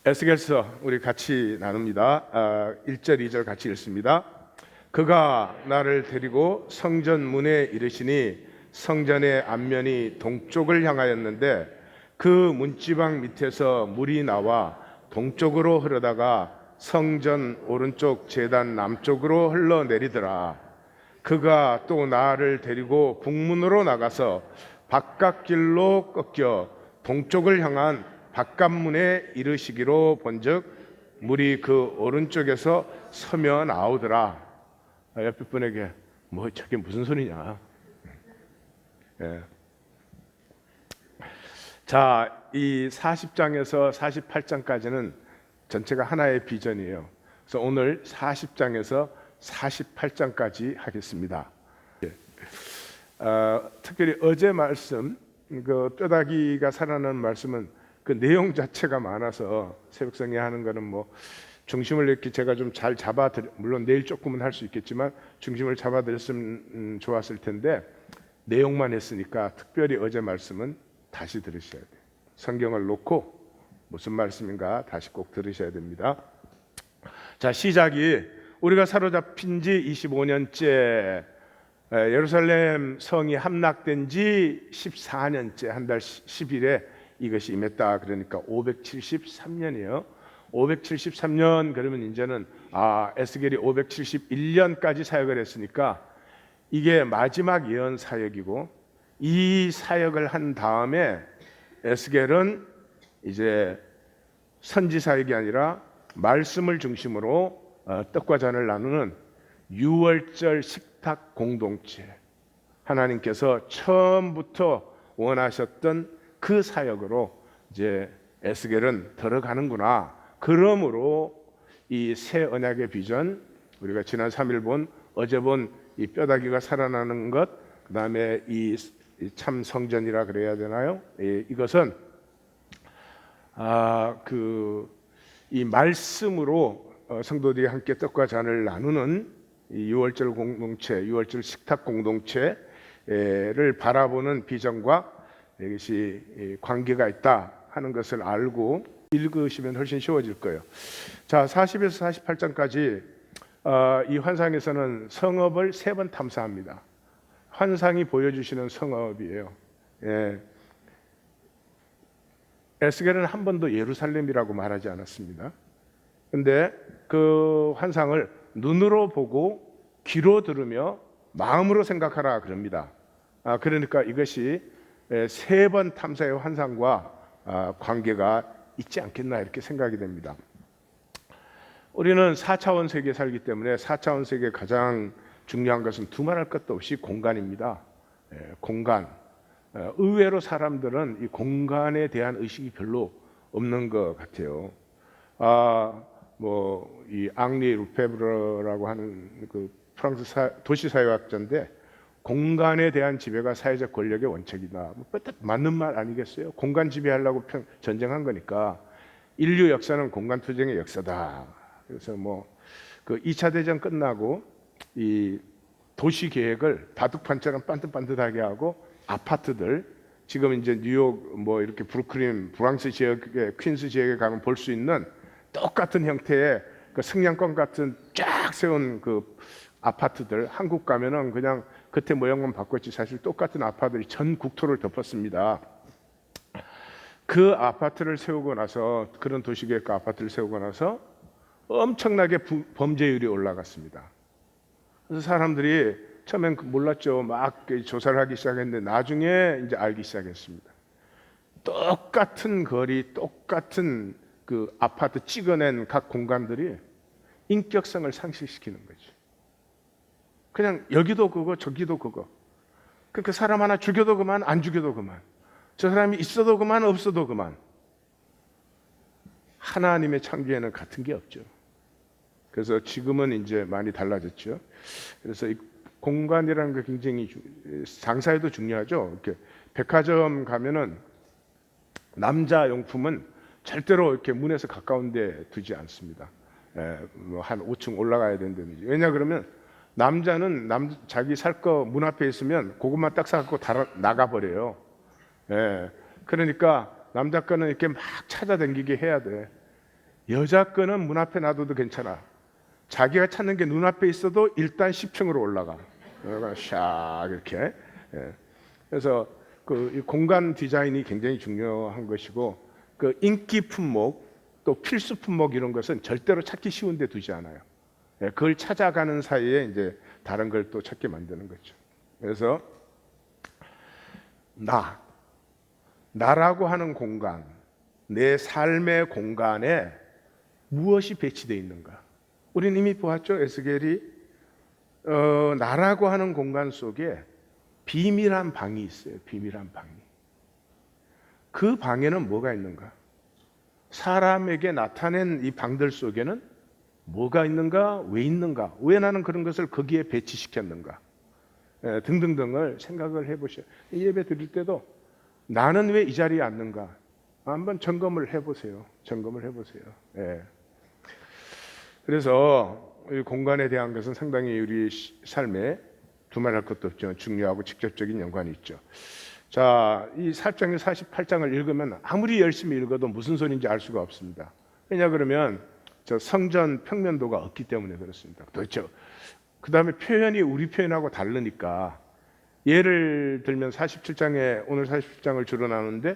에스겔서 우리 같이 나눕니다. 1절, 2절 같이 읽습니다. 그가 나를 데리고 성전 문에 이르시니 성전의 앞면이 동쪽을 향하였는데 그 문지방 밑에서 물이 나와 동쪽으로 흐르다가 성전 오른쪽 제단 남쪽으로 흘러내리더라. 그가 또 나를 데리고 북문으로 나가서 바깥길로 꺾여 동쪽을 향한 바깥문에 이르시기로 본즉 물이 그 오른쪽에서 서며 나오더라. 옆에 분에게 뭐 저게 무슨 소리냐. 예. 자, 이 40장에서 48장까지는 전체가 하나의 비전이에요. 그래서 오늘 40장에서 48장까지 하겠습니다. 예. 특별히 어제 말씀, 그 뼈다귀가 살아나는 말씀은 그 내용 자체가 많아서 새벽성에 하는 거는 뭐 중심을 이렇게 제가 좀 잘 물론 내일 조금은 할 수 있겠지만 중심을 잡아드렸으면 좋았을 텐데 내용만 했으니까 특별히 어제 말씀은 다시 들으셔야 돼요. 성경을 놓고 무슨 말씀인가 다시 꼭 들으셔야 됩니다. 자, 시작이 우리가 사로잡힌 지 25년째, 예루살렘 성이 함락된 지 14년째, 한 달 10일에 이것이 임했다. 그러니까 573년이에요. 573년 그러면 이제는 에스겔이 571년까지 사역을 했으니까 이게 마지막 예언 사역이고, 이 사역을 한 다음에 에스겔은 이제 선지 사역이 아니라 말씀을 중심으로 떡과 잔을 나누는 유월절 식탁 공동체, 하나님께서 처음부터 원하셨던 그 사역으로 이제 에스겔은 들어가는구나. 그러므로 이 새 언약의 비전, 우리가 지난 3일 본, 어제 본 이 뼈다귀가 살아나는 것, 그 다음에 이 참 성전이라 그래야 되나요? 이것은 이 말씀으로 성도들이 함께 떡과 잔을 나누는 이 유월절 공동체, 유월절 식탁 공동체를 바라보는 비전과 이것이 관계가 있다 하는 것을 알고 읽으시면 훨씬 쉬워질 거예요. 자, 40에서 48장까지 이 환상에서는 성읍을 3번 탐사합니다. 환상이 보여주시는 성읍이에요. 예. 에스겔은 한 번도 예루살렘이라고 말하지 않았습니다. 근데 그 환상을 눈으로 보고 귀로 들으며 마음으로 생각하라 그럽니다. 그러니까 이것이 3번 탐사의 환상과 관계가 있지 않겠나 이렇게 생각이 됩니다. 우리는 4차원 세계에 살기 때문에 4차원 세계의 가장 중요한 것은 두말할 것도 없이 공간입니다. 공간. 의외로 사람들은 이 공간에 대한 의식이 별로 없는 것 같아요. 이 앙리 루페브르라고 하는 그 프랑스 도시사회학자인데, 공간에 대한 지배가 사회적 권력의 원칙이다. 맞는 말 아니겠어요? 공간 지배하려고 전쟁한 거니까 인류 역사는 공간 투쟁의 역사다. 그래서 그 2차 대전 끝나고 이 도시 계획을 바둑판처럼 반듯반듯하게 하고 아파트들, 지금 이제 뉴욕 이렇게 브루클린 브랑스 지역에 퀸스 지역에 가면 볼 수 있는 똑같은 형태의 그 승냥권 같은 쫙 세운 그 아파트들, 한국 가면은 그냥 겉에 모양만 바꿨지 사실 똑같은 아파트들이 전 국토를 덮었습니다. 그 아파트를 세우고 나서, 그런 도시계획과 아파트를 세우고 나서 엄청나게 범죄율이 올라갔습니다. 그래서 사람들이 처음엔 몰랐죠. 막 조사를 하기 시작했는데 나중에 이제 알기 시작했습니다. 똑같은 거리, 똑같은 그 아파트 찍어낸 각 공간들이 인격성을 상실시키는 거죠. 그냥 여기도 그거 저기도 그거. 그 사람 하나 죽여도 그만, 안 죽여도 그만. 저 사람이 있어도 그만, 없어도 그만. 하나님의 창조에는 같은 게 없죠. 그래서 지금은 이제 많이 달라졌죠. 그래서 이 공간이라는 게 굉장히 장사에도 중요하죠. 이렇게 백화점 가면은 남자 용품은 절대로 이렇게 문에서 가까운 데 두지 않습니다. 한 5층 올라가야 된다는 거죠. 왜냐 그러면 남자는 자기 살 거 문 앞에 있으면 그것만 딱 사갖고 나가버려요. 그러니까 남자 거는 이렇게 막 찾아다니게 해야 돼. 여자 거는 문 앞에 놔둬도 괜찮아. 자기가 찾는 게 눈앞에 있어도 일단 10층으로 올라가. 샥 이렇게. 예. 그래서 이 공간 디자인이 굉장히 중요한 것이고, 그 인기 품목 또 필수 품목 이런 것은 절대로 찾기 쉬운데 두지 않아요. 예, 그걸 찾아가는 사이에 이제 다른 걸 또 찾게 만드는 거죠. 그래서 나라고 하는 공간, 내 삶의 공간에 무엇이 배치되어 있는가? 우리는 이미 보았죠. 에스겔이 나라고 하는 공간 속에 비밀한 방이 있어요. 비밀한 방이. 그 방에는 뭐가 있는가? 사람에게 나타낸 이 방들 속에는 뭐가 있는가? 왜 있는가? 왜 나는 그런 것을 거기에 배치시켰는가? 등등등을 생각을 해보셔요. 이 예배 드릴 때도 나는 왜 이 자리에 앉는가? 한번 점검을 해보세요. 점검을 해보세요. 예. 그래서 이 공간에 대한 것은 상당히 우리 삶에 두말할 것도 없죠. 중요하고 직접적인 연관이 있죠. 자, 이 4장에 48장을 읽으면 아무리 열심히 읽어도 무슨 소리인지 알 수가 없습니다. 왜냐 그러면 저 성전 평면도가 없기 때문에 그렇습니다. 도대체 그 다음에 표현이 우리 표현하고 다르니까, 예를 들면 47장에 오늘 47장을 주로 나누는데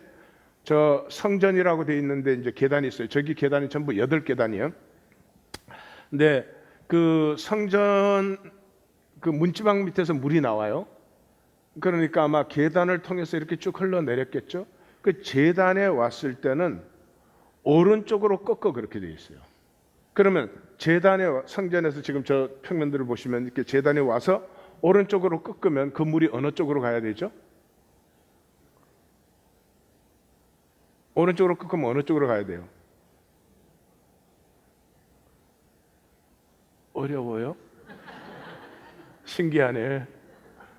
저 성전이라고 되어 있는데 이제 계단이 있어요. 저기 계단이 전부 8계단이에요. 근데 그 성전 그 문지방 밑에서 물이 나와요. 그러니까 아마 계단을 통해서 이렇게 쭉 흘러내렸겠죠. 그 제단에 왔을 때는 오른쪽으로 꺾어 그렇게 되어 있어요. 그러면 제단에 성전에서 지금 저 평면들을 보시면 이렇게 제단에 와서 오른쪽으로 꺾으면 그 물이 어느 쪽으로 가야 되죠? 오른쪽으로 꺾으면 어느 쪽으로 가야 돼요? 어려워요? 신기하네.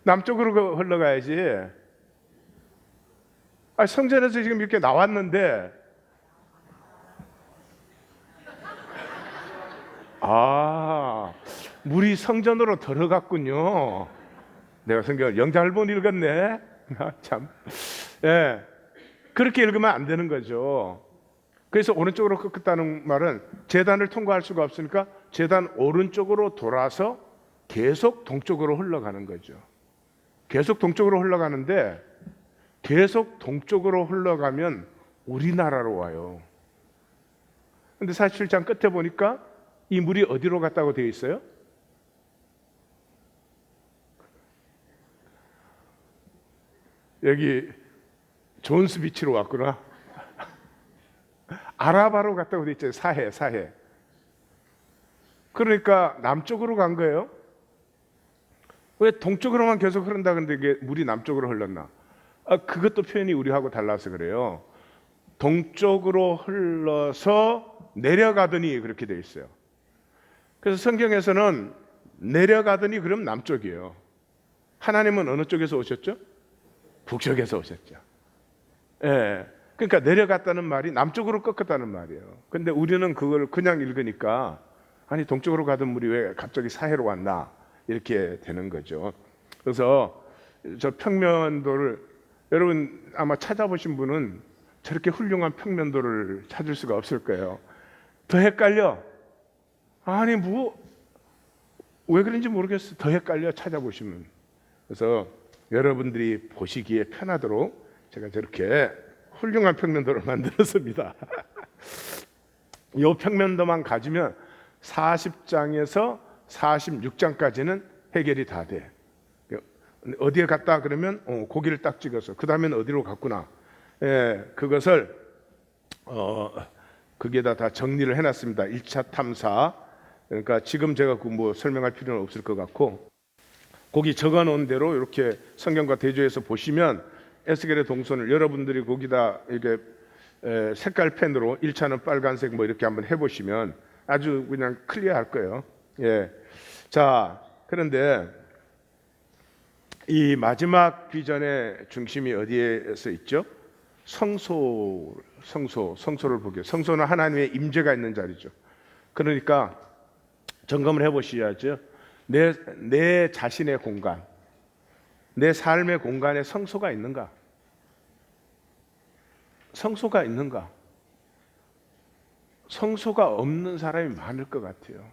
남쪽으로 흘러가야지. 성전에서 지금 이렇게 나왔는데, 물이 성전으로 들어갔군요. 내가 성경을 영장을 못 읽었네. 참. 예. 그렇게 읽으면 안 되는 거죠. 그래서 오른쪽으로 꺾었다는 말은 제단을 통과할 수가 없으니까 제단 오른쪽으로 돌아서 계속 동쪽으로 흘러가는 거죠. 계속 동쪽으로 흘러가는데, 계속 동쪽으로 흘러가면 우리나라로 와요. 근데 47장 끝에 보니까 이 물이 어디로 갔다고 되어 있어요? 여기 존스비치로 왔구나. 아라바로 갔다고 되어 있죠. 사해. 그러니까 남쪽으로 간 거예요. 왜 동쪽으로만 계속 흐른다 그런데 이게 물이 남쪽으로 흘렀나? 그것도 표현이 우리하고 달라서 그래요. 동쪽으로 흘러서 내려가더니 그렇게 되어 있어요. 그래서 성경에서는 내려가더니 그럼 남쪽이에요. 하나님은 어느 쪽에서 오셨죠? 북쪽에서 오셨죠. 예. 그러니까 내려갔다는 말이 남쪽으로 꺾었다는 말이에요. 근데 우리는 그걸 그냥 읽으니까 아니 동쪽으로 가던 물이 왜 갑자기 사해로 왔나 이렇게 되는 거죠. 그래서 저 평면도를 여러분 아마 찾아보신 분은 저렇게 훌륭한 평면도를 찾을 수가 없을 거예요. 더 헷갈려. 아니 왜 그런지 모르겠어. 더 헷갈려 찾아보시면. 그래서 여러분들이 보시기에 편하도록 제가 저렇게 훌륭한 평면도를 만들었습니다. 이 평면도만 가지면 40장에서 46장까지는 해결이 다 돼. 어디에 갔다 그러면 고기를 딱 찍어서 그 다음에는 어디로 갔구나. 그것을 거기에다 다 정리를 해놨습니다. 1차 탐사. 그러니까 지금 제가 뭐 설명할 필요는 없을 것 같고, 거기 적어놓은 대로 이렇게 성경과 대조해서 보시면 에스겔의 동선을 여러분들이 거기다 이게 색깔 펜으로 1차는 빨간색 뭐 이렇게 한번 해보시면 아주 그냥 클리어할 거예요. 예. 자, 그런데 이 마지막 비전의 중심이 어디에서 있죠? 성소를 보게. 성소는 하나님의 임재가 있는 자리죠. 그러니까 점검을 해보셔야죠. 내 자신의 공간, 내 삶의 공간에 성소가 있는가? 성소가 있는가? 성소가 없는 사람이 많을 것 같아요.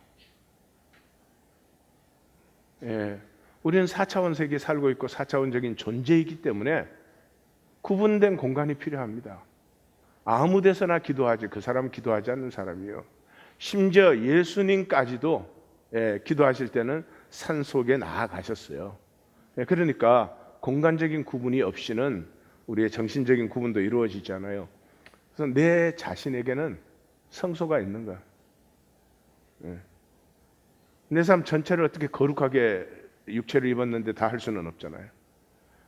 예, 우리는 4차원 세계에 살고 있고 4차원적인 존재이기 때문에 구분된 공간이 필요합니다. 아무 데서나 기도하지 그 사람은 기도하지 않는 사람이요. 심지어 예수님까지도 기도하실 때는 산 속에 나아가셨어요. 그러니까 공간적인 구분이 없이는 우리의 정신적인 구분도 이루어지지 않아요. 그래서 내 자신에게는 성소가 있는 거야. 내 삶 전체를 어떻게 거룩하게 육체를 입었는데 다 할 수는 없잖아요.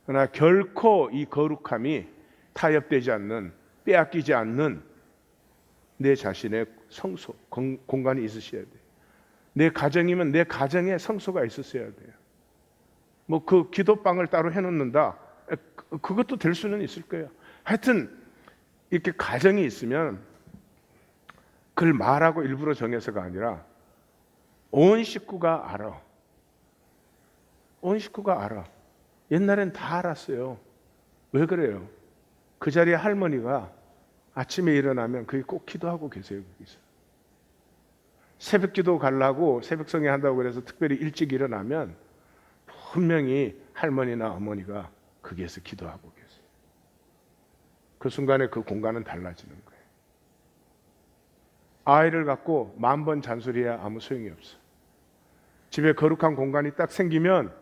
그러나 결코 이 거룩함이 타협되지 않는, 빼앗기지 않는 내 자신의 성소, 공간이 있으셔야 돼요. 내 가정이면 내 가정에 성소가 있었어야 돼요. 뭐 그 기도방을 따로 해놓는다, 그것도 될 수는 있을 거예요. 하여튼 이렇게 가정이 있으면 그걸 말하고 일부러 정해서가 아니라 온 식구가 알아. 온 식구가 알아. 옛날엔 다 알았어요. 왜 그래요? 그 자리에 할머니가 아침에 일어나면 거기 꼭 기도하고 계세요. 거기서. 새벽 기도 가려고 새벽성에 한다고 그래서 특별히 일찍 일어나면 분명히 할머니나 어머니가 거기에서 기도하고 계세요. 그 순간에 그 공간은 달라지는 거예요. 아이를 갖고 10,000번 잔소리해야 아무 소용이 없어. 집에 거룩한 공간이 딱 생기면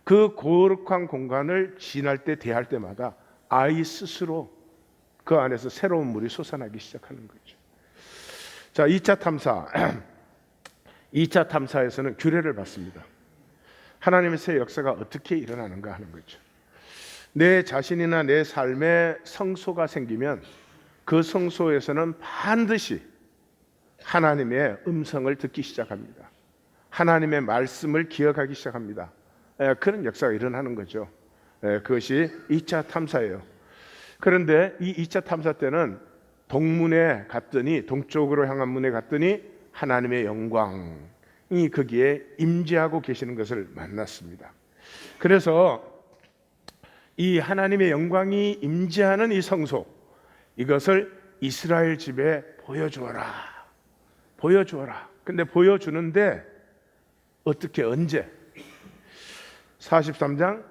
그 거룩한 공간을 지날 때 대할 때마다 아이 스스로 그 안에서 새로운 물이 솟아나기 시작하는 거죠. 자, 2차 탐사. 2차 탐사에서는 규례를 받습니다. 하나님의 새 역사가 어떻게 일어나는가 하는 거죠. 내 자신이나 내 삶에 성소가 생기면 그 성소에서는 반드시 하나님의 음성을 듣기 시작합니다. 하나님의 말씀을 기억하기 시작합니다. 그런 역사가 일어나는 거죠. 그것이 2차 탐사예요. 그런데 이 2차 탐사 때는 동문에 갔더니, 동쪽으로 향한 문에 갔더니 하나님의 영광이 거기에 임재하고 계시는 것을 만났습니다. 그래서 이 하나님의 영광이 임재하는 이 성소, 이것을 이스라엘 집에 보여주어라. 보여주어라. 근데 보여주는데 어떻게, 언제? 43장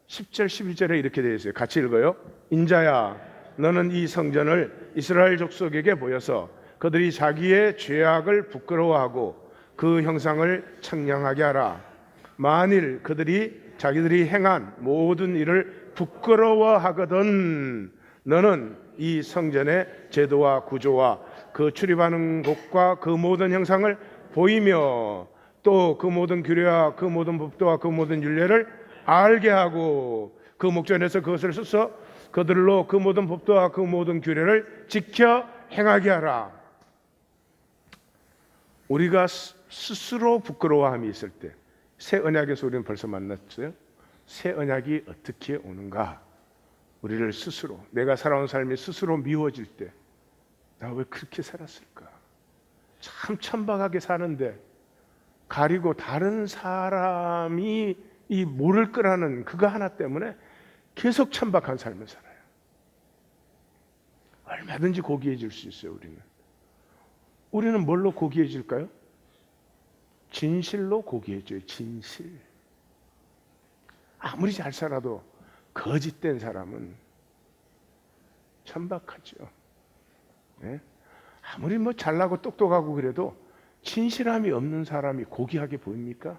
10절 11절에 이렇게 되어 있어요. 같이 읽어요. 인자야, 너는 이 성전을 이스라엘 족속에게 보여서 그들이 자기의 죄악을 부끄러워하고 그 형상을 청량하게 하라. 만일 그들이 자기들이 행한 모든 일을 부끄러워하거든 너는 이 성전의 제도와 구조와 그 출입하는 곳과 그 모든 형상을 보이며 또 그 모든 규례와 그 모든 법도와 그 모든 율례를 알게 하고 그 목전에서 그것을 써서 그들로 그 모든 법도와 그 모든 규례를 지켜 행하게 하라. 우리가 스스로 부끄러워함이 있을 때, 새 언약에서 우리는 벌써 만났어요. 새 언약이 어떻게 오는가? 우리를 스스로, 내가 살아온 삶이 스스로 미워질 때, 나 왜 그렇게 살았을까? 참 천박하게 사는데 가리고 다른 사람이 이 모를 거라는 그거 하나 때문에 계속 천박한 삶을 살아요. 얼마든지 고귀해질 수 있어요. 우리는 뭘로 고귀해질까요? 진실로 고귀해져요. 진실. 아무리 잘 살아도 거짓된 사람은 천박하죠. 네? 아무리 뭐 잘나고 똑똑하고 그래도 진실함이 없는 사람이 고귀하게 보입니까?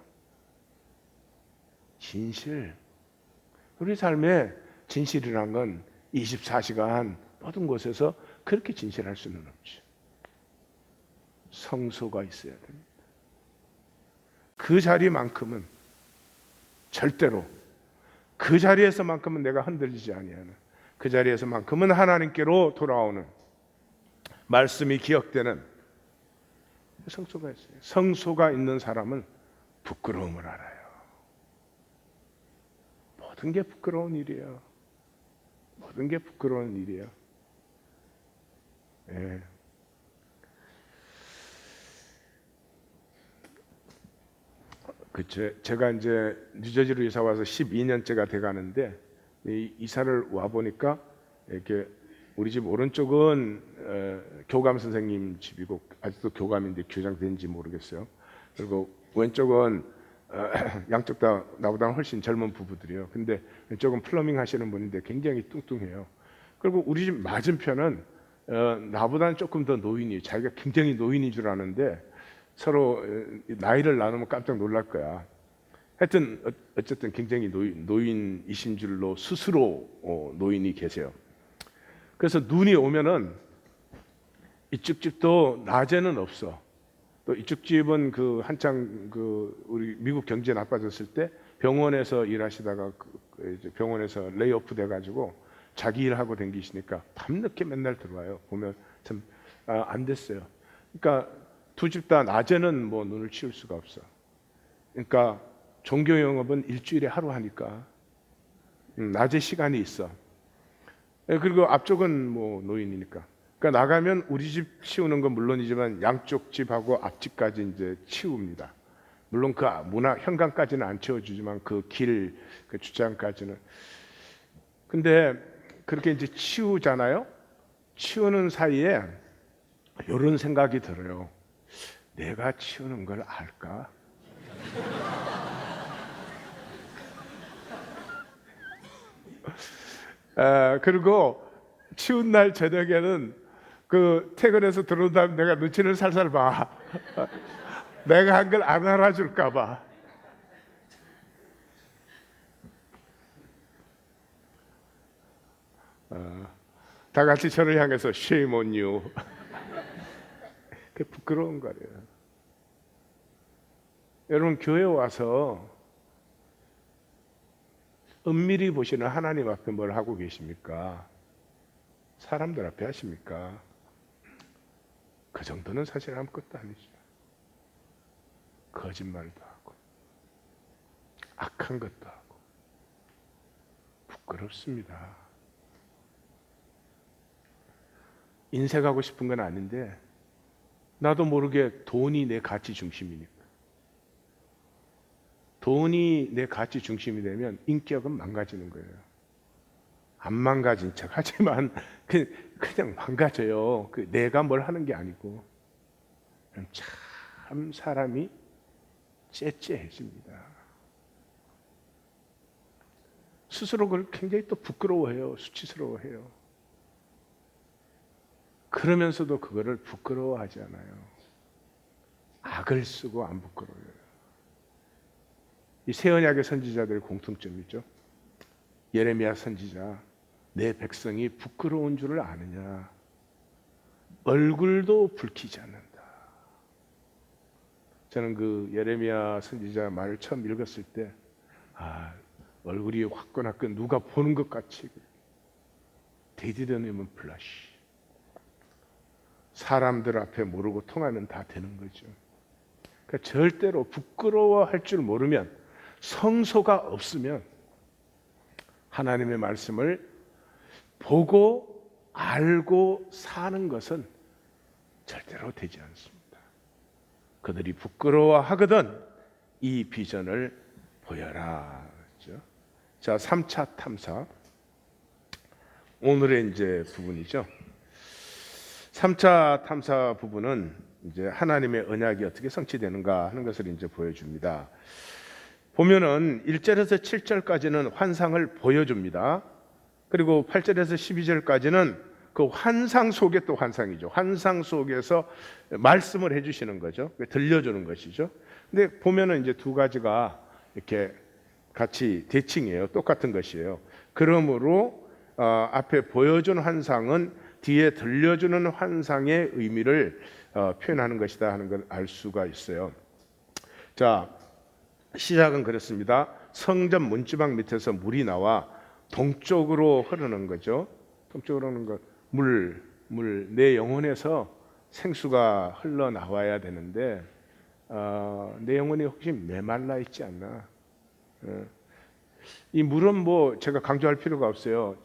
진실. 우리 삶에 진실이란 건 24시간 모든 곳에서 그렇게 진실할 수는 없죠. 성소가 있어야 됩니다. 그 자리만큼은 절대로, 그 자리에서만큼은 내가 흔들리지 아니하는, 그 자리에서만큼은 하나님께로 돌아오는, 말씀이 기억되는 성소가 있어요. 성소가 있는 사람은 부끄러움을 알아요. 모든 게 부끄러운 일이에요. 모든 게 부끄러운 일이에요. 예. 제가 이제 뉴저지로 이사 와서 12년째가 돼 가는데 이사를 와 보니까 이렇게 우리 집 오른쪽은 교감 선생님 집이고 아직도 교감인데 교장 된지 모르겠어요. 그리고 왼쪽은 양쪽 다 나보다 훨씬 젊은 부부들이요. 근데 왼쪽은 플러밍 하시는 분인데 굉장히 뚱뚱해요. 그리고 우리 집 맞은편은 나보다는 조금 더 노인이, 자기가 굉장히 노인인 줄 아는데 서로 나이를 나누면 깜짝 놀랄 거야. 하여튼 어쨌든 굉장히 노인이신 줄로 스스로 노인이 계세요. 그래서 눈이 오면은 이쪽 집도 낮에는 없어. 또 이쪽 집은 그 한창 그 우리 미국 경제 나빠졌을 때 병원에서 일하시다가 이제 병원에서 레이오프 돼가지고 자기 일하고 댕기시니까 밤늦게 맨날 들어와요. 보면 참 안 됐어요. 그러니까 두 집 다 낮에는 뭐 눈을 치울 수가 없어. 그러니까 종교 영업은 일주일에 하루 하니까 낮에 시간이 있어. 그리고 앞쪽은 뭐 노인이니까. 그러니까 나가면 우리 집 치우는 건 물론이지만 양쪽 집하고 앞집까지 이제 치웁니다. 물론 그 현관까지는 안 치워주지만 그 길, 그 주차장까지는. 근데 그렇게 이제 치우잖아요. 치우는 사이에 이런 생각이 들어요. 내가 치우는 걸 알까? 그리고 치운 날 저녁에는 그 퇴근해서 들어온 다음에 내가 눈치를 살살 봐. 내가 한 걸 안 알아줄까 봐. 다 같이 저를 향해서 shame on you. 그게 부끄러운 거예요. 여러분 교회 와서 은밀히 보시는 하나님 앞에 뭘 하고 계십니까? 사람들 앞에 하십니까? 그 정도는 사실 아무것도 아니죠. 거짓말도 하고 악한 것도 하고 부끄럽습니다. 인색하고 싶은 건 아닌데 나도 모르게 돈이 내 가치 중심이니까. 돈이 내 가치 중심이 되면 인격은 망가지는 거예요. 안 망가진 척 하지만 그냥 망가져요. 내가 뭘 하는 게 아니고. 참 사람이 째째해집니다. 스스로 그걸 굉장히 또 부끄러워해요. 수치스러워해요. 그러면서도 그거를 부끄러워하지 않아요. 악을 쓰고 안 부끄러워요. 이 새 언약의 선지자들의 공통점이 있죠. 예레미야 선지자, 내 백성이 부끄러운 줄을 아느냐? 얼굴도 붉히지 않는다. 저는 그 예레미야 선지자 말을 처음 읽었을 때 얼굴이 화끈화끈 누가 보는 것 같이 They didn't even blush. 사람들 앞에 모르고 통하면 다 되는 거죠. 그러니까 절대로 부끄러워할 줄 모르면, 성소가 없으면 하나님의 말씀을 보고 알고 사는 것은 절대로 되지 않습니다. 그들이 부끄러워하거든 이 비전을 보여라. 그렇죠? 자, 3차 탐사. 오늘의 이제 부분이죠. 3차 탐사 부분은 이제 하나님의 언약이 어떻게 성취되는가 하는 것을 이제 보여줍니다. 보면은 1절에서 7절까지는 환상을 보여줍니다. 그리고 8절에서 12절까지는 그 환상 속에 또 환상이죠. 환상 속에서 말씀을 해주시는 거죠. 들려주는 것이죠. 근데 보면은 이제 두 가지가 이렇게 같이 대칭이에요. 똑같은 것이에요. 그러므로 앞에 보여준 환상은 뒤에 들려주는 환상의 의미를 표현하는 것이다 하는 걸 알 수가 있어요. 자, 시작은 그렇습니다. 성전 문지방 밑에서 물이 나와 동쪽으로 흐르는 거죠. 동쪽으로 흐르는 것, 내 영혼에서 생수가 흘러나와야 되는데 내 영혼이 혹시 메말라 있지 않나? 이 물은 뭐 제가 강조할 필요가 없어요.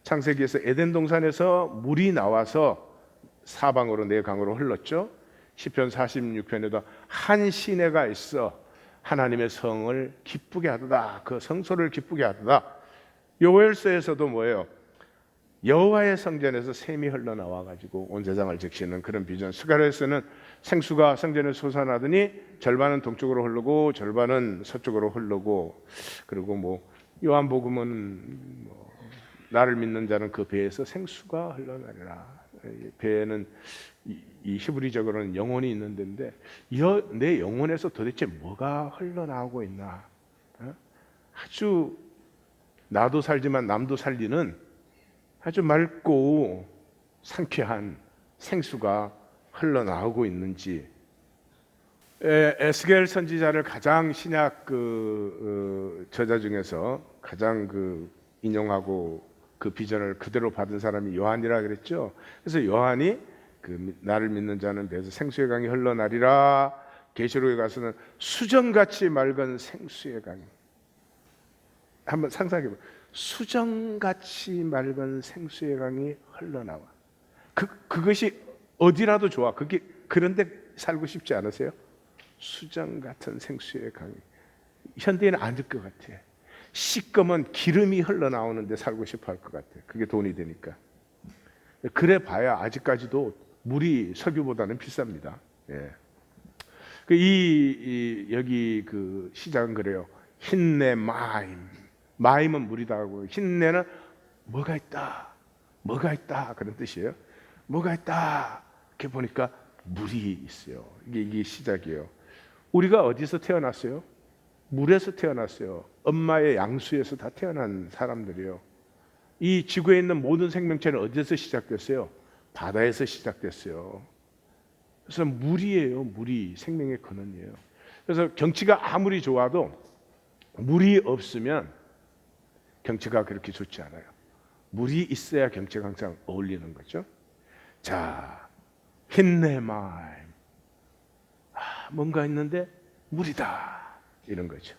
창세기에서 에덴 동산에서 물이 나와서 사방으로 네 강으로 흘렀죠. 시편 46편에도 한 시내가 있어 하나님의 성을 기쁘게 하도다. 그 성소를 기쁘게 하도다. 요엘서에서도 뭐예요? 여호와의 성전에서 샘이 흘러나와 가지고 온 세상을 적시는 그런 비전. 스가랴서는 생수가 성전에 솟아나더니 절반은 동쪽으로 흐르고 절반은 서쪽으로 흐르고, 그리고 뭐 요한복음은 뭐 나를 믿는 자는 그 배에서 생수가 흘러나리라. 배에는 이 히브리적으로는 영혼이 있는 데인데 내 영혼에서 도대체 뭐가 흘러나오고 있나? 아주 나도 살지만 남도 살리는 아주 맑고 상쾌한 생수가 흘러나오고 있는지. 에스겔 선지자를 가장 신약 저자 중에서 가장 인용하고 그 비전을 그대로 받은 사람이 요한이라 그랬죠. 그래서 요한이 나를 믿는 자는 배에서 생수의 강이 흘러나리라. 계시록에 가서는 수정같이 맑은 생수의 강이. 한번 상상해 봐. 수정같이 맑은 생수의 강이 흘러나와. 그것이 어디라도 좋아. 그런데 살고 싶지 않으세요? 수정 같은 생수의 강이. 현대인은 안 될 것 같아. 시꺼먼 기름이 흘러나오는데 살고 싶어 할 것 같아. 그게 돈이 되니까. 그래 봐야 아직까지도 물이 석유보다는 비쌉니다. 예. 여기 시작은 그래요. 흰내 마임. 마임은 물이다 하고, 흰내는 뭐가 있다, 뭐가 있다 그런 뜻이에요. 뭐가 있다. 이렇게 보니까 물이 있어요. 이게 시작이에요. 우리가 어디서 태어났어요? 물에서 태어났어요. 엄마의 양수에서 다 태어난 사람들이에요. 이 지구에 있는 모든 생명체는 어디서 시작됐어요? 바다에서 시작됐어요. 그래서 물이에요. 물이 생명의 근원이에요. 그래서 경치가 아무리 좋아도 물이 없으면 경치가 그렇게 좋지 않아요. 물이 있어야 경치가 항상 어울리는 거죠. 자, 흰내마임. 뭔가 있는데 물이다. 이런 거죠.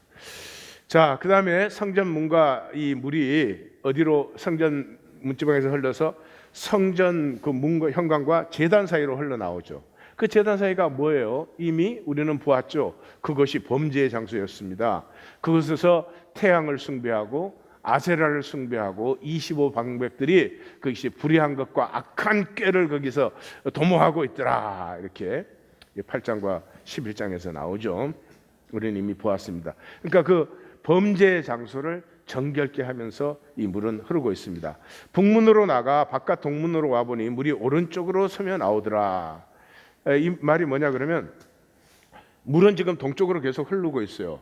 자, 그 다음에 성전 문과 이 물이 어디로 성전 문지방에서 흘러서 성전 그 문과 현관과 제단 사이로 흘러나오죠. 그 제단 사이가 뭐예요? 이미 우리는 보았죠. 그것이 범죄의 장소였습니다. 그곳에서 태양을 숭배하고 아세라를 숭배하고 25방백들이 그것이 불의한 것과 악한 꾀를 거기서 도모하고 있더라. 이렇게 8장과 11장에서 나오죠. 우리는 이미 보았습니다. 그러니까 그 범죄의 장소를 정결케 하면서 이 물은 흐르고 있습니다. 북문으로 나가 바깥 동문으로 와보니 물이 오른쪽으로 서며 나오더라. 이 말이 뭐냐 그러면 물은 지금 동쪽으로 계속 흐르고 있어요.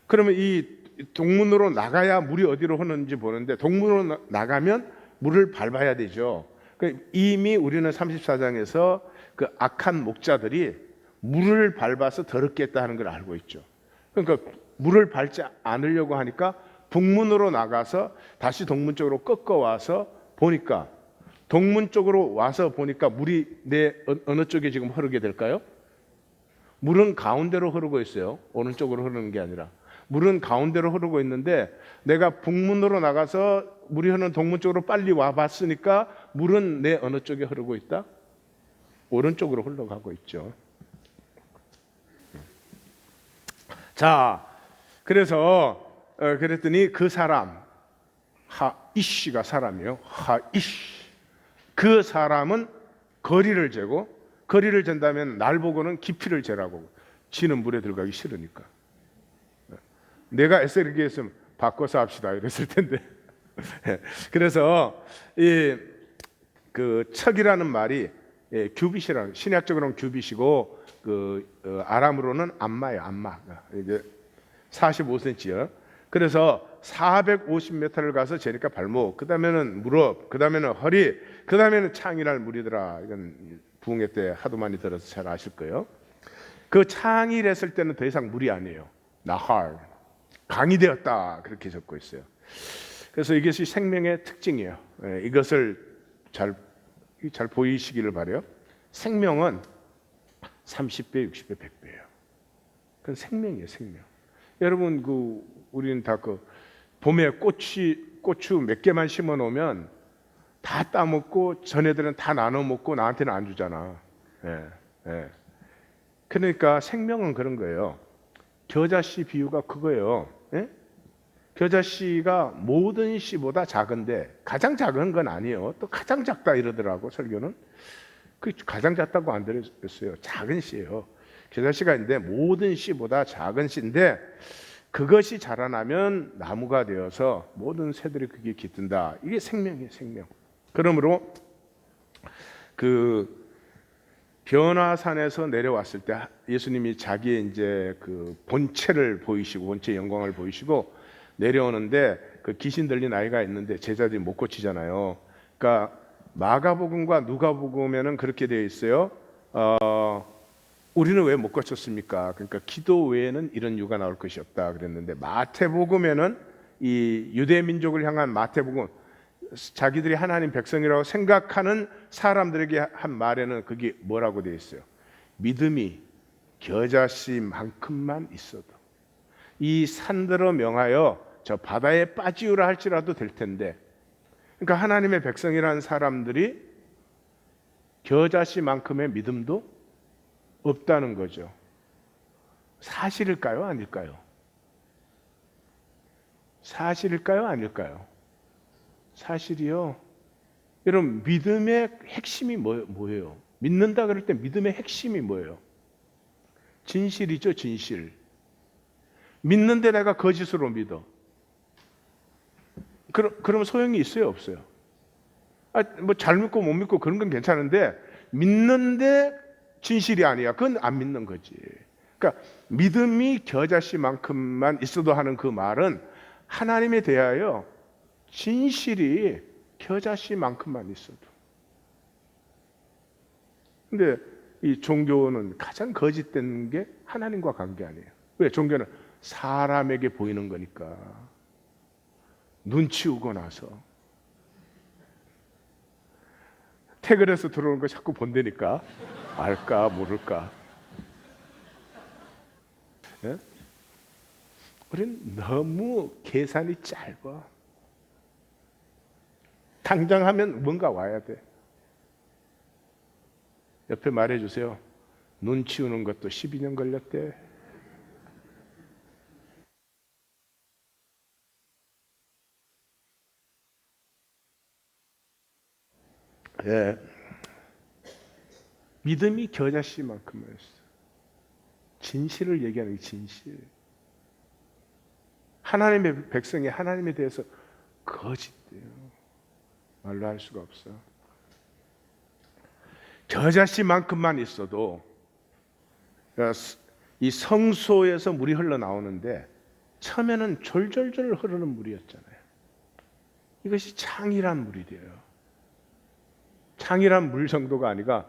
그러면 이 동문으로 나가야 물이 어디로 흐르는지 보는데 동문으로 나가면 물을 밟아야 되죠. 이미 우리는 34장에서 그 악한 목자들이 물을 밟아서 더럽게 했다 하는 걸 알고 있죠. 그러니까 물을 밟지 않으려고 하니까 북문으로 나가서 다시 동문 쪽으로 꺾어와서 보니까 동문 쪽으로 와서 보니까 물이 어느 쪽에 지금 흐르게 될까요? 물은 가운데로 흐르고 있어요. 오른쪽으로 흐르는 게 아니라 물은 가운데로 흐르고 있는데 내가 북문으로 나가서 물이 흐르는 동문 쪽으로 빨리 와봤으니까 물은 내 어느 쪽에 흐르고 있다? 오른쪽으로 흘러가고 있죠. 자, 그래서 그랬더니 그 사람 하이시가 사람이요. 하이시. 그 사람은 거리를 재고, 거리를 잰다면 날 보고는 깊이를 재라고. 지는 물에 들어가기 싫으니까. 내가 에스겔에게 했으면 바꿔서 합시다 이랬을 텐데. 그래서 그 척이라는 말이 규빗이라는, 신약적으로는 규빗이고 아람으로는 암마예요. 암마. 이게 45cm요. 그래서 450m를 가서 재니까 발목, 그 다음에는 무릎, 그 다음에는 허리, 그 다음에는 창이라는 물이더라. 이건 부흥회 때 하도 많이 들어서 잘 아실 거예요. 그 창이랬을 때는 더 이상 물이 아니에요. 나할, 강이 되었다. 그렇게 적고 있어요. 그래서 이것이 생명의 특징이에요. 이것을 잘 보이시기를 바라요. 생명은 30배, 60배, 100배예요. 그건 생명이에요, 생명. 여러분, 우리는 다 봄에 고추 몇 개만 심어 놓으면 다 따먹고 전애들은 다 나눠 먹고 나한테는 안 주잖아. 예. 그러니까 생명은 그런 거예요. 겨자씨 비유가 그거예요. 예? 겨자씨가 모든 씨보다 작은데 가장 작은 건 아니에요. 또 가장 작다 이러더라고 설교는. 그 가장 작다고 안 들었어요. 작은 씨예요. 겨자씨가 있는데 모든 씨보다 작은 씨인데 그것이 자라나면 나무가 되어서 모든 새들이 그게 깃든다. 이게 생명이에요, 생명. 그러므로 그 변화산에서 내려왔을 때 예수님이 자기의 이제 그 본체를 보이시고 본체 영광을 보이시고 내려오는데 그 귀신 들린 아이가 있는데 제자들이 못 고치잖아요. 그러니까 마가복음과 누가복음에는 그렇게 되어 있어요. 우리는 왜 못 고쳤습니까? 그러니까 기도 외에는 이런 이유가 나올 것이 없다 그랬는데 마태복음에는 이 유대 민족을 향한 마태복음 자기들이 하나님 백성이라고 생각하는 사람들에게 한 말에는 그게 뭐라고 되어 있어요? 믿음이 겨자씨만큼만 있어도 이 산들어 명하여 저 바다에 빠지우라 할지라도 될 텐데, 그러니까 하나님의 백성이라는 사람들이 겨자씨만큼의 믿음도 없다는 거죠. 사실일까요? 아닐까요? 사실일까요? 아닐까요? 사실이요. 여러분 믿음의 핵심이 뭐예요? 믿는다 그럴 때 믿음의 핵심이 뭐예요? 진실이죠, 진실. 믿는데 내가 거짓으로 믿어. 그러면 소용이 있어요, 없어요? 뭐 잘 믿고 못 믿고 그런 건 괜찮은데 믿는데 진실이 아니야. 그건 안 믿는 거지. 그러니까 믿음이 겨자씨만큼만 있어도 하는 그 말은 하나님에 대하여 진실이 겨자씨만큼만 있어도. 근데 이 종교는 가장 거짓된 게 하나님과 관계 아니에요. 왜? 종교는 사람에게 보이는 거니까. 눈치 오고 나서 태글에서 들어오는 거 자꾸 본다니까. 알까 모를까. 예? 우린 너무 계산이 짧아. 당장 하면 뭔가 와야 돼. 옆에 말해주세요. 눈 치우는 것도 12년 걸렸대. 예. 믿음이 겨자씨만큼만 있어. 진실을 얘기하는 게 진실. 하나님의 백성이 하나님에 대해서 거짓돼요. 말로 할 수가 없어. 겨자씨만큼만 있어도 이 성소에서 물이 흘러나오는데 처음에는 졸졸졸 흐르는 물이었잖아요. 이것이 창이란 물이 돼요. 창이란 물 정도가 아니라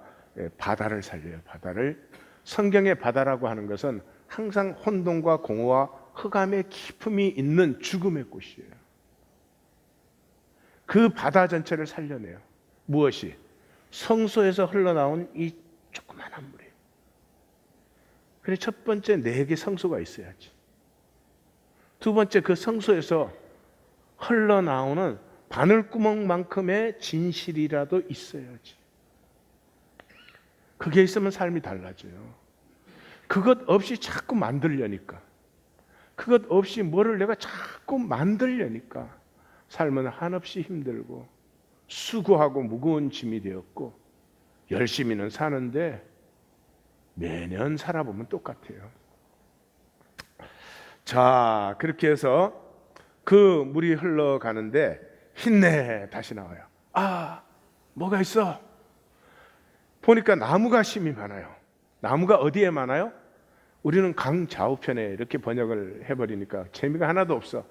바다를 살려요. 바다를. 성경의 바다라고 하는 것은 항상 혼돈과 공허와 흑암의 깊음이 있는 죽음의 곳이에요. 그 바다 전체를 살려내요. 무엇이? 성소에서 흘러나온 이 조그마한 물이에요. 그래 첫 번째 내게 성소가 있어야지. 두 번째 그 성소에서 흘러나오는 바늘구멍만큼의 진실이라도 있어야지. 그게 있으면 삶이 달라져요. 그것 없이 자꾸 만들려니까, 그것 없이 뭐를 내가 자꾸 만들려니까 삶은 한없이 힘들고 수고하고 무거운 짐이 되었고 열심히는 사는데 매년 살아보면 똑같아요. 자, 그렇게 해서 그 물이 흘러가는데 힘내 다시 나와요. 아, 뭐가 있어? 보니까 나무가 심이 많아요. 나무가 어디에 많아요? 우리는 강 좌우편에 이렇게 번역을 해버리니까 재미가 하나도 없어.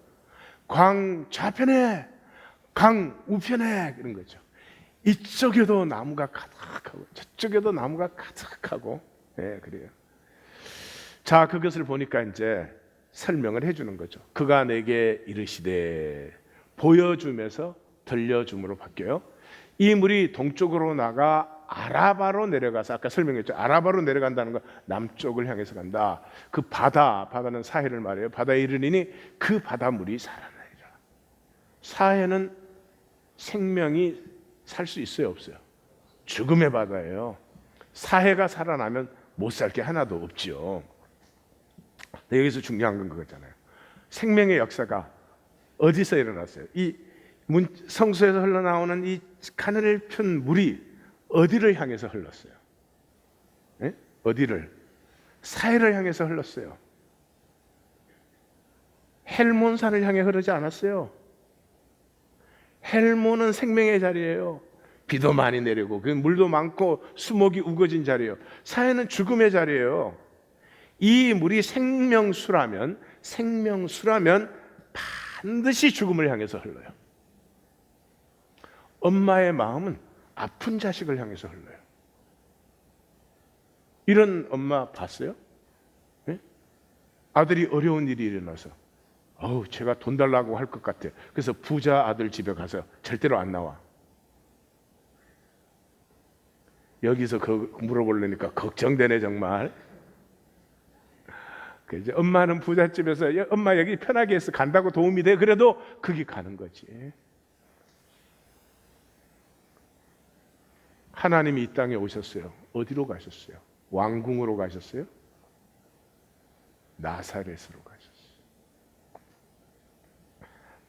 광 좌편에, 강 우편에 이런 거죠. 이쪽에도 나무가 가득하고 저쪽에도 나무가 가득하고, 네, 그래요. 자, 그것을 보니까 이제 설명을 해주는 거죠. 그가 내게 이르시되, 보여주면서 들려줌으로 바뀌어요. 이 물이 동쪽으로 나가 아라바로 내려가서, 아까 설명했죠. 아라바로 내려간다는 건 남쪽을 향해서 간다. 그 바다는 사해를 말해요. 바다에 이르리니 그 바닷물이 살아나리라. 사해는 생명이 살 수 있어요, 없어요? 죽음의 바다예요. 사해가 살아나면 못 살 게 하나도 없지요. 여기서 중요한 건 그거잖아요. 생명의 역사가 어디서 일어났어요? 이 성소에서 흘러나오는 이 가늘픈 물이 어디를 향해서 흘렀어요? 네? 어디를? 사해를 향해서 흘렀어요. 헬몬산을 향해 흐르지 않았어요. 헬몬은 생명의 자리예요. 비도 많이 내리고 그 물도 많고 수목이 우거진 자리예요. 사해는 죽음의 자리예요. 이 물이 생명수라면 반드시 죽음을 향해서 흘러요. 엄마의 마음은 아픈 자식을 향해서 흘러요. 이런 엄마 봤어요? 네? 아들이 어려운 일이 일어나서 제가 돈 달라고 할 것 같아. 그래서 부자 아들 집에 가서 절대로 안 나와. 여기서 물어보려니까 걱정되네 정말. 이제 엄마는 부잣집에서 엄마 여기 편하게 해서 간다고 도움이 돼. 그래도 거기 가는 거지. 하나님이 이 땅에 오셨어요. 어디로 가셨어요? 왕궁으로 가셨어요? 나사렛으로 가셨어요.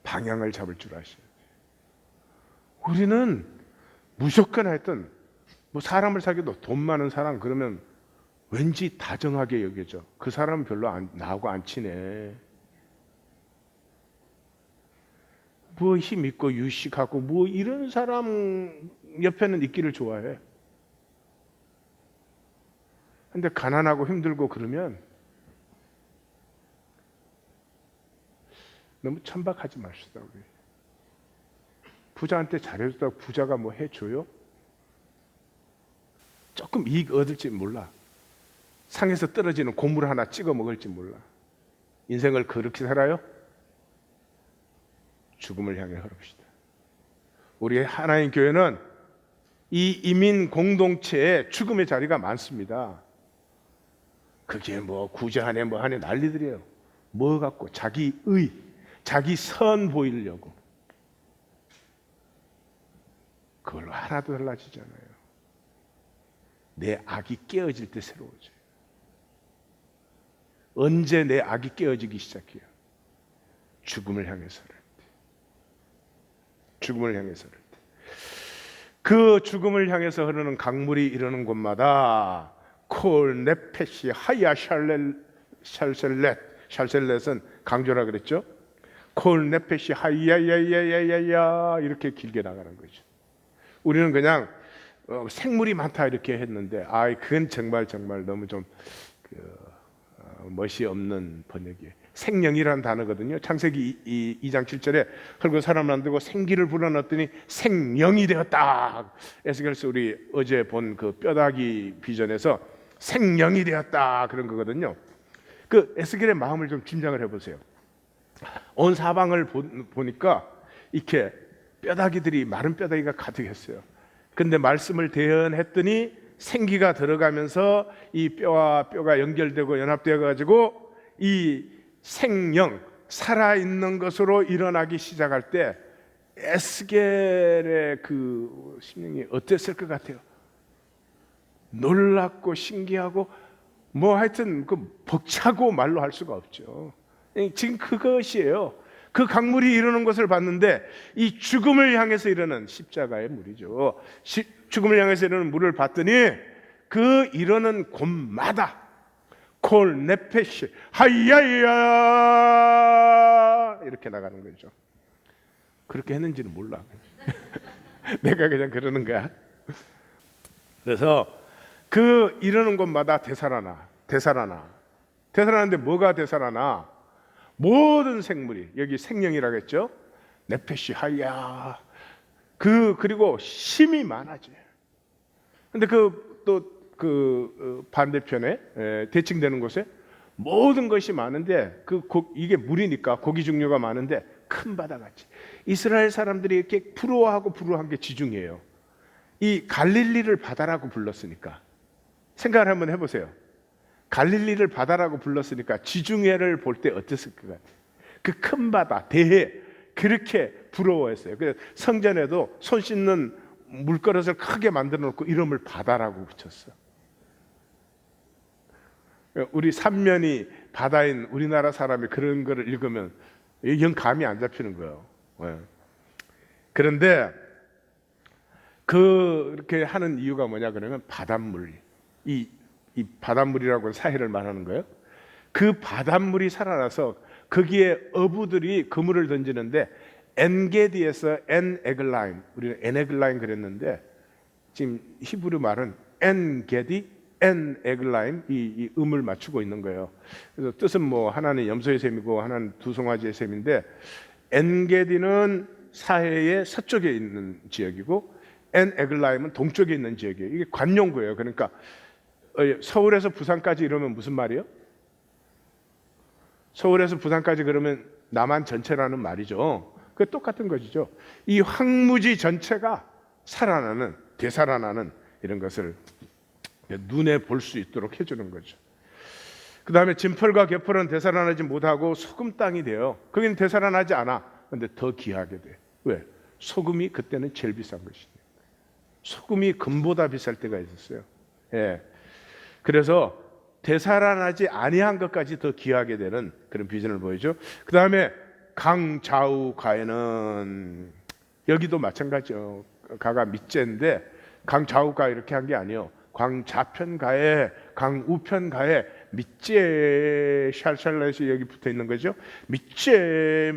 방향을 잡을 줄 아셔야 돼요. 우리는 무조건 하여튼 사람을 사귀어도 돈 많은 사람 그러면 왠지 다정하게 여겨져. 그 사람은 별로 나하고 안 친해. 힘 있고 유식하고 이런 사람 옆에는 있기를 좋아해. 근데 가난하고 힘들고 그러면 너무 천박하지 맙시다. 우리 부자한테 잘해줬다고 부자가 해줘요? 조금 이익 얻을지 몰라. 상에서 떨어지는 고물 하나 찍어 먹을지 몰라. 인생을 그렇게 살아요? 죽음을 향해 흐릅시다. 우리 하나님 교회는 이 이민 공동체에 죽음의 자리가 많습니다. 그게 구제하네 하네 난리들이에요. 갖고 자기 선 보이려고. 그걸로 하나도 달라지지 않아요. 내 악이 깨어질 때 새로워져요. 언제 내 악이 깨어지기 시작해요? 죽음을 향해서 할 때. 죽음을 향해서 할 때. 그 죽음을 향해서 흐르는 강물이 이르는 곳마다 콜 네페시 하야 샬셀렛은 강조라 그랬죠. 콜 네페시 하야야야야야야 이렇게 길게 나가는 거죠. 우리는 그냥 생물이 많다 이렇게 했는데 그건 정말 너무 좀 멋이 없는 번역이에요. 생명이라는 단어거든요. 창세기 2장 7절에 흙으로 사람을 만들고 생기를 불어넣었더니 생명이 되었다. 에스겔서 우리 어제 본 그 뼈다귀 비전에서 생명이 되었다 그런 거거든요. 그 에스겔의 마음을 좀 짐작을 해보세요. 온 사방을 보니까 이렇게 뼈다귀들이 마른 뼈다귀가 가득했어요. 근데 말씀을 대언했더니 생기가 들어가면서 이 뼈와 뼈가 연결되고 연합되어 가지고 이 생명 살아있는 것으로 일어나기 시작할 때 에스겔의 그 심령이 어땠을 것 같아요? 놀랍고 신기하고 하여튼 벅차고 말로 할 수가 없죠. 지금 그것이에요. 그 강물이 이르는 것을 봤는데 이 죽음을 향해서 이르는 십자가의 물이죠. 죽음을 향해서 이르는 물을 봤더니 그 이르는 곳마다 콜 네페시 하야야 이렇게 나가는 거죠. 그렇게 했는지는 몰라. 내가 그냥 그러는 거야. 그래서 그 이르는 곳마다 되살아나는데 뭐가 되살아나? 모든 생물이, 여기 생명이라고 했죠. 네페시 하야. 그리고 힘이 많아져요. 근데 반대편에 대칭되는 곳에 모든 것이 많은데 이게 물이니까 고기 종류가 많은데 큰 바다같이. 이스라엘 사람들이 이렇게 부러워한 게 지중해예요. 이 갈릴리를 바다라고 불렀으니까 생각을 한번 해보세요. 갈릴리를 바다라고 불렀으니까 지중해를 볼 때 어땠을 것 같아요? 그 큰 바다, 대해 그렇게 부러워했어요. 그래서 성전에도 손 씻는 물그릇을 크게 만들어 놓고 이름을 바다라고 붙였어. 우리 삼면이 바다인 우리나라 사람이 그런 거를 읽으면 영 감이 안 잡히는 거예요. 예. 그런데 그렇게 하는 이유가 뭐냐 그러면 바닷물, 이 바닷물이라고 사해를 말하는 거예요. 그 바닷물이 살아나서 거기에 어부들이 그물을 던지는데 엔게디에서 엔에글라임, 우리는 엔에글라임 그랬는데 지금 히브리 말은 엔게디, 엔에글라임 이 음을 맞추고 있는 거예요. 그래서 뜻은 뭐 하나는 염소의 셈이고 하나는 두 송아지의 셈인데 엔게디는 사해의 서쪽에 있는 지역이고 엔에글라임은 동쪽에 있는 지역이에요. 이게 관용구예요. 그러니까 서울에서 부산까지 이러면 무슨 말이에요? 서울에서 부산까지 그러면 남한 전체라는 말이죠. 그 똑같은 것이죠. 이 황무지 전체가 살아나는, 되살아나는 이런 것을 눈에 볼 수 있도록 해주는 거죠. 그 다음에 진펄과 개펄은 되살아나지 못하고 소금 땅이 돼요. 거기는 되살아나지 않아. 근데 더 귀하게 돼. 왜? 소금이 그때는 제일 비싼 것이니까. 소금이 금보다 비쌀 때가 있었어요. 예. 그래서 되살아나지 아니한 것까지 더 귀하게 되는 그런 비전을 보이죠. 그 다음에 강 좌우 가에는 여기도 마찬가지요. 가가 밑재인데 강 좌우가 이렇게 한 게 아니에요. 강 좌편 가에, 강 우편 가에 밑재 샬샬렛이 여기 붙어 있는 거죠. 밑재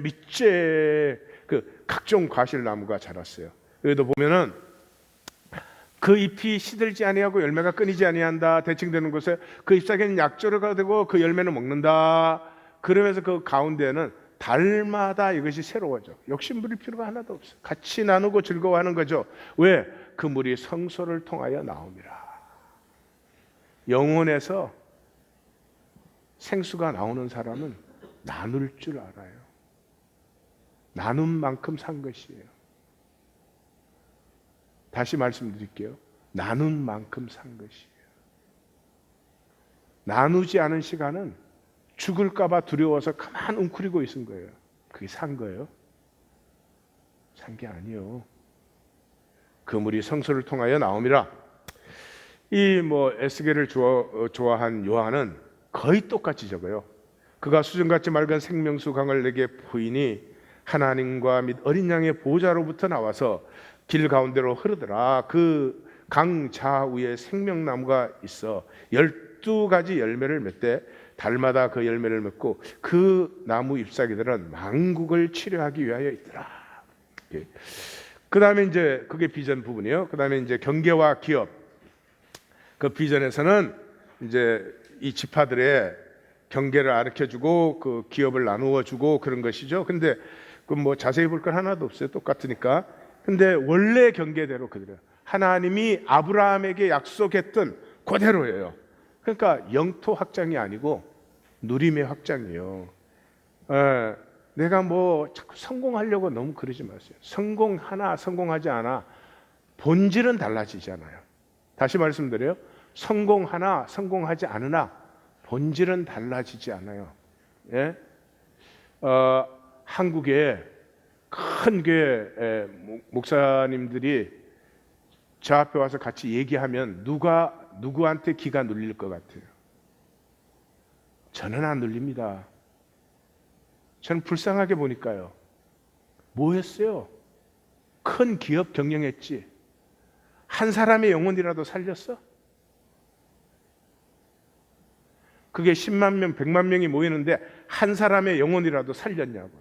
그 각종 과실나무가 자랐어요. 여기도 보면은 그 잎이 시들지 아니하고 열매가 끊이지 아니한다. 대칭되는 곳에 그 잎사귀는 약조류가 되고 그 열매는 먹는다. 그러면서 그 가운데는 달마다 이것이 새로워져. 욕심 부릴 필요가 하나도 없어. 같이 나누고 즐거워하는 거죠. 왜? 그 물이 성소를 통하여 나옵니다. 영혼에서 생수가 나오는 사람은 나눌 줄 알아요. 나눈 만큼 산 것이에요. 다시 말씀드릴게요. 나눈 만큼 산 것이에요. 나누지 않은 시간은 죽을까봐 두려워서 가만 웅크리고 있은 거예요. 그게 산 거예요. 산 게 아니요. 그 물이 성소를 통하여 나옴이라. 이 뭐 에스겔을 좋아한 요한은 거의 똑같이 적어요. 그가 수정같이 맑은 생명수 강을 내게 보이니 하나님과 및 어린 양의 보좌로부터 나와서 길 가운데로 흐르더라. 그 강 좌우에 생명나무가 있어 12가지 열매를 맺되 달마다 그 열매를 맺고 그 나무 잎사귀들은 만국을 치료하기 위하여 있더라. 그 다음에 이제 그게 비전 부분이에요. 그 다음에 이제 경계와 기업. 그 비전에서는 이제 이 지파들의 경계를 가르쳐주고 그 기업을 나누어주고 그런 것이죠. 근데 그 뭐 자세히 볼 건 하나도 없어요. 똑같으니까. 근데 원래 경계대로 그대로 하나님이 아브라함에게 약속했던 그대로예요. 그러니까 영토 확장이 아니고 누림의 확장이에요. 내가 뭐 자꾸 성공하려고 너무 그러지 마세요. 성공하나 성공하지 않아 본질은 달라지잖아요. 다시 말씀드려요. 성공하나 성공하지 않으나 본질은 달라지지 않아요. 예? 한국에 큰 교회 목사님들이 저 앞에 와서 같이 얘기하면 누가 누구한테 기가 눌릴 것 같아요? 저는 안 눌립니다. 저는 불쌍하게 보니까요. 뭐 했어요? 큰 기업 경영했지. 한 사람의 영혼이라도 살렸어? 그게 10만 명, 100만 명이 모이는데 한 사람의 영혼이라도 살렸냐고요.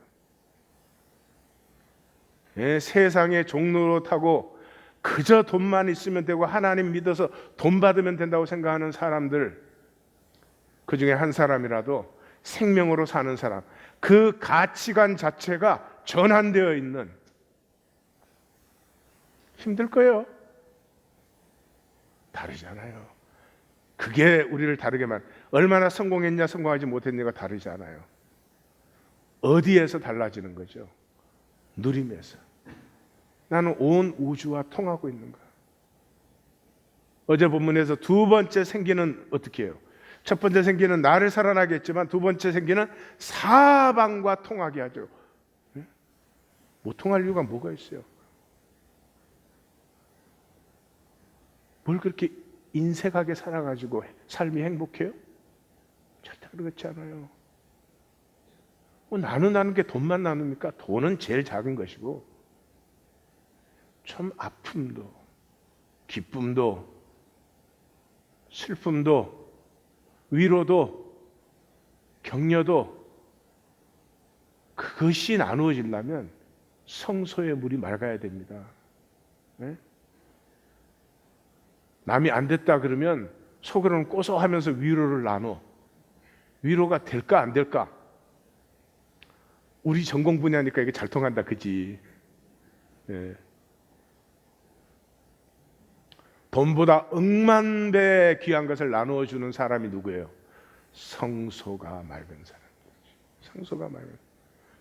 예, 세상의 종로로 타고 그저 돈만 있으면 되고 하나님 믿어서 돈 받으면 된다고 생각하는 사람들, 그 중에 한 사람이라도 생명으로 사는 사람, 그 가치관 자체가 전환되어 있는, 힘들 거예요. 다르잖아요. 그게 우리를 다르게 얼마나 성공했냐 성공하지 못했냐가 다르지 않아요. 어디에서 달라지는 거죠? 누림에서. 나는 온 우주와 통하고 있는 거야. 어제 본문에서 두 번째 생기는 어떻게 해요? 첫 번째 생기는 나를 살아나게 했지만 두 번째 생기는 사방과 통하게 하죠. 못 통할 이유가 뭐가 있어요? 뭘 그렇게 인색하게 살아가지고 삶이 행복해요? 절대 그렇지 않아요. 나누는 게 돈만 나눕니까? 돈은 제일 작은 것이고, 참 아픔도, 기쁨도, 슬픔도, 위로도, 격려도, 그것이 나누어지려면 성소의 물이 맑아야 됩니다. 네? 남이 안 됐다 그러면 속으로는 고소하면서 위로를 나눠. 위로가 될까 안 될까? 우리 전공 분야니까 이게 잘 통한다, 그지? 네. 돈보다 억만 배 귀한 것을 나누어 주는 사람이 누구예요? 성소가 맑은 사람. 성소가 맑은.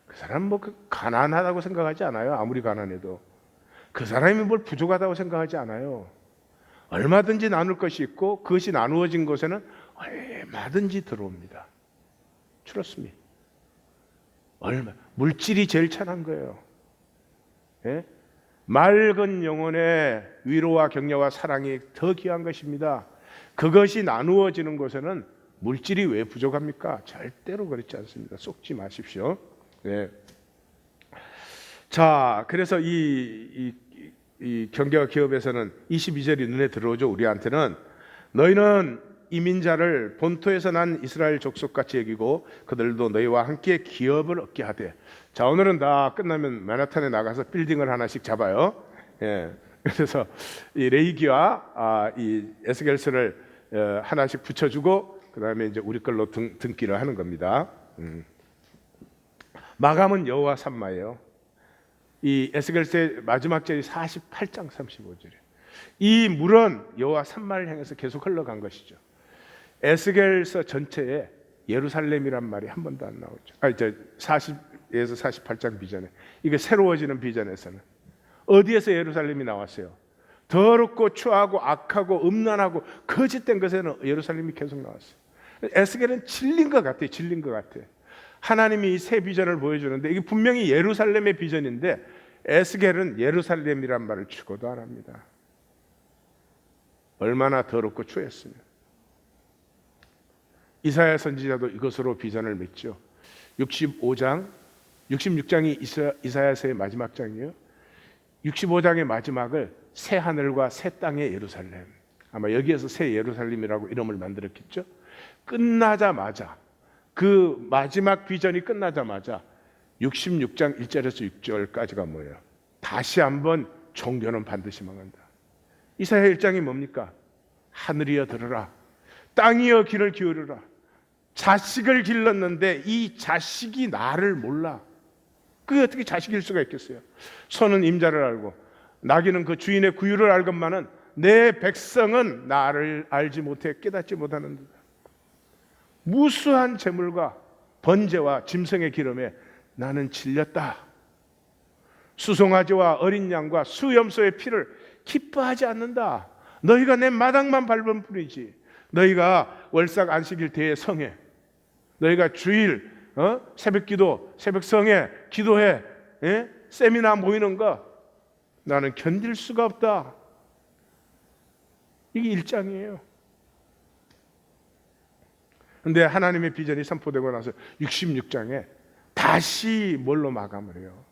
그 사람은 뭐 가난하다고 생각하지 않아요. 아무리 가난해도. 그 사람이 뭘 부족하다고 생각하지 않아요. 얼마든지 나눌 것이 있고 그것이 나누어진 곳에는 얼마든지 들어옵니다. Trust me. 물질이 제일 찬한 거예요. 예? 맑은 영혼의 위로와 격려와 사랑이 더 귀한 것입니다. 그것이 나누어지는 곳에는 물질이 왜 부족합니까? 절대로 그렇지 않습니다. 속지 마십시오. 네. 자, 그래서 이 경계와 기업에서는 22절이 눈에 들어오죠. 우리한테는 너희는 이민자를 본토에서 난 이스라엘 족속같이 여기고 그들도 너희와 함께 기업을 얻게 하되. 자, 오늘은 다 끝나면 맨하탄에 나가서 빌딩을 하나씩 잡아요. 예. 그래서 이 레이기와 이 에스겔스를 하나씩 붙여주고 그 다음에 이제 우리 걸로 등기를 하는 겁니다. 마감은 여호와 삼마예요. 이 에스겔서의 마지막 절이 48장 35절이에요. 이 물은 여호와 삼마를 향해서 계속 흘러간 것이죠. 에스겔서 전체에 예루살렘이란 말이 한 번도 안 나오죠. 이제 40에서 48장 비전에 이게 새로워지는 비전에서는 어디에서 예루살렘이 나왔어요? 더럽고 추하고 악하고 음란하고 거짓된 것에는 예루살렘이 계속 나왔어요. 에스겔은 질린 것 같아요. 질린 것 같아요. 하나님이 이 새 비전을 보여주는데 이게 분명히 예루살렘의 비전인데 에스겔은 예루살렘이란 말을 추고도 안 합니다. 얼마나 더럽고 추했으면. 이사야 선지자도 이것으로 비전을 맺죠. 66장이 이사야서의 마지막 장이에요. 65장의 마지막을 새 하늘과 새 땅의 예루살렘, 아마 여기에서 새 예루살렘이라고 이름을 만들었겠죠. 끝나자마자 그 마지막 비전이 끝나자마자 66장 1절에서 6절까지가 뭐예요? 다시 한번 종교는 반드시 망한다. 이사야 1장이 뭡니까? 하늘이여 들으라, 땅이여 귀를 기울여라. 자식을 길렀는데 이 자식이 나를 몰라. 그게 어떻게 자식일 수가 있겠어요? 소는 임자를 알고 나귀는 그 주인의 구유를 알건만은 내 백성은 나를 알지 못해 깨닫지 못하는도다. 무수한 재물과 번제와 짐승의 기름에 나는 질렸다. 수송아지와 어린 양과 수염소의 피를 기뻐하지 않는다. 너희가 내 마당만 밟은 뿐이지. 너희가 월삭 안식일 대에 성해, 너희가 주일 새벽기도 새벽성에 기도해, 세미나 모이는 거 나는 견딜 수가 없다. 이게 1장이에요. 근데 하나님의 비전이 선포되고 나서 66장에 다시 뭘로 마감을 해요?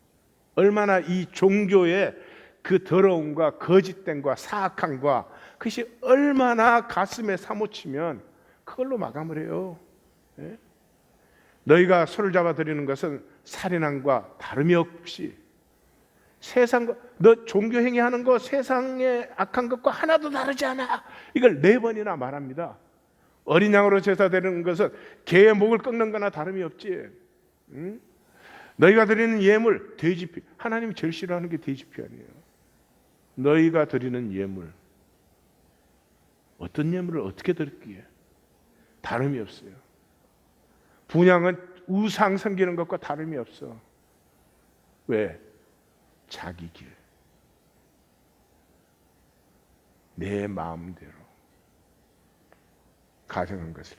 얼마나 이 종교의 그 더러움과 거짓됨과 사악함과 그것이 얼마나 가슴에 사무치면 그걸로 마감을 해요. 예? 너희가 소를 잡아 드리는 것은 살인함과 다름이 없이 세상과 너 종교 행위하는 거 세상의 악한 것과 하나도 다르지 않아. 이걸 4번이나 말합니다. 어린 양으로 제사 드리는 것은 개의 목을 꺾는 거나 다름이 없지. 응? 너희가 드리는 예물 돼지피, 하나님이 제일 싫어하는 게 돼지피 아니에요. 너희가 드리는 예물, 어떤 예물을 어떻게 드렸기에 다름이 없어요. 분향은 우상 섬기는 것과 다름이 없어. 왜? 자기 길, 내 마음대로 가정한 것을.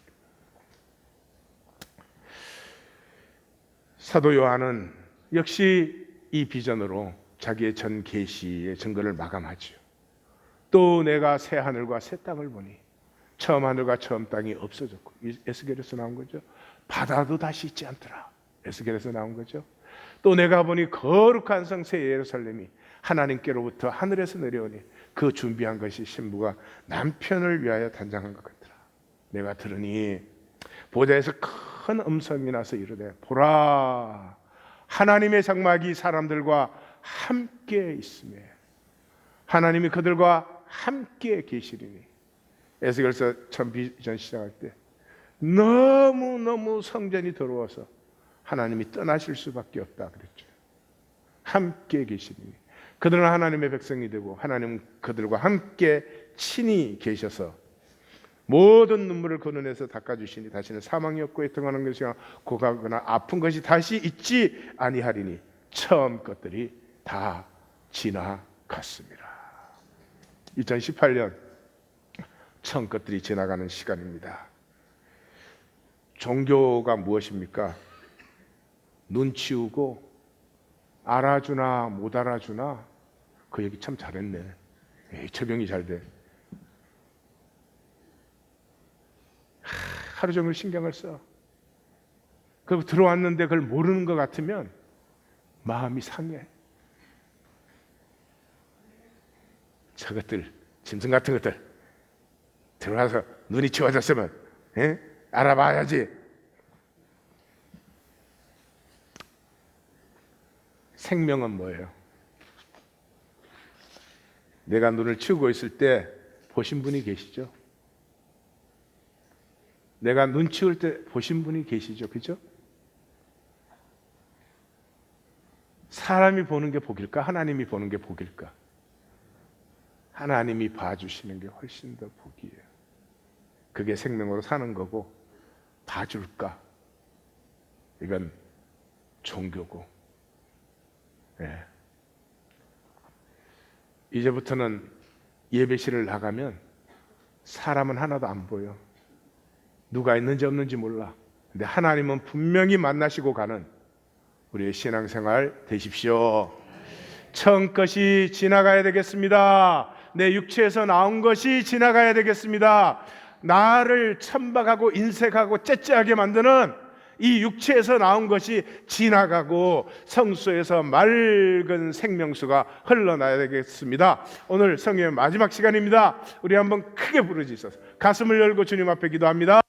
사도 요한은 역시 이 비전으로 자기의 전 계시의 증거를 마감하죠. 또 내가 새 하늘과 새 땅을 보니 처음 하늘과 처음 땅이 없어졌고, 에스겔에서 나온 거죠. 바다도 다시 있지 않더라. 에스겔에서 나온 거죠. 또 내가 보니 거룩한 성 새 예루살렘이 하나님께로부터 하늘에서 내려오니 그 준비한 것이 신부가 남편을 위하여 단장한 것 같더라. 내가 들으니 보좌에서 큰 음성이 나서 이르되 보라 하나님의 장막이 사람들과 함께 있으며 하나님이 그들과 함께 계시리니. 에스겔서 처음 비전 시작할 때 너무너무 성전이 더러워서 하나님이 떠나실 수밖에 없다 그랬죠. 함께 계시니 그들은 하나님의 백성이 되고 하나님은 그들과 함께 친히 계셔서 모든 눈물을 그 눈에서 닦아주시니 다시는 사망이 없고 애통하는 것이 고가거나 아픈 것이 다시 있지 아니하리니 처음 것들이 다 지나갔습니다. 2018년 처음 것들이 지나가는 시간입니다. 종교가 무엇입니까? 눈 치우고 알아주나 못 알아주나 그 얘기 참 잘했네. 에이, 처병이 잘 돼. 하루 종일 신경을 써. 그리고 들어왔는데 그걸 모르는 것 같으면 마음이 상해. 저것들 짐승 같은 것들 들어와서 눈이 치워졌으면 알아봐야지. 생명은 뭐예요? 내가 눈을 치우고 있을 때 보신 분이 계시죠? 내가 눈 치울 때 보신 분이 계시죠? 그죠? 사람이 보는 게 복일까? 하나님이 보는 게 복일까? 하나님이 봐주시는 게 훨씬 더 복이에요. 그게 생명으로 사는 거고, 봐줄까? 이건 종교고. 예. 이제부터는 예배실을 나가면 사람은 하나도 안 보여. 누가 있는지 없는지 몰라. 근데 하나님은 분명히 만나시고 가는 우리의 신앙생활 되십시오. 처음 것이 지나가야 되겠습니다. 내 육체에서 나온 것이 지나가야 되겠습니다. 나를 천박하고 인색하고 째째하게 만드는 이 육체에서 나온 것이 지나가고 성소에서 맑은 생명수가 흘러나야 되겠습니다. 오늘 성경의 마지막 시간입니다. 우리 한번 크게 부르짖어서 가슴을 열고 주님 앞에 기도합니다.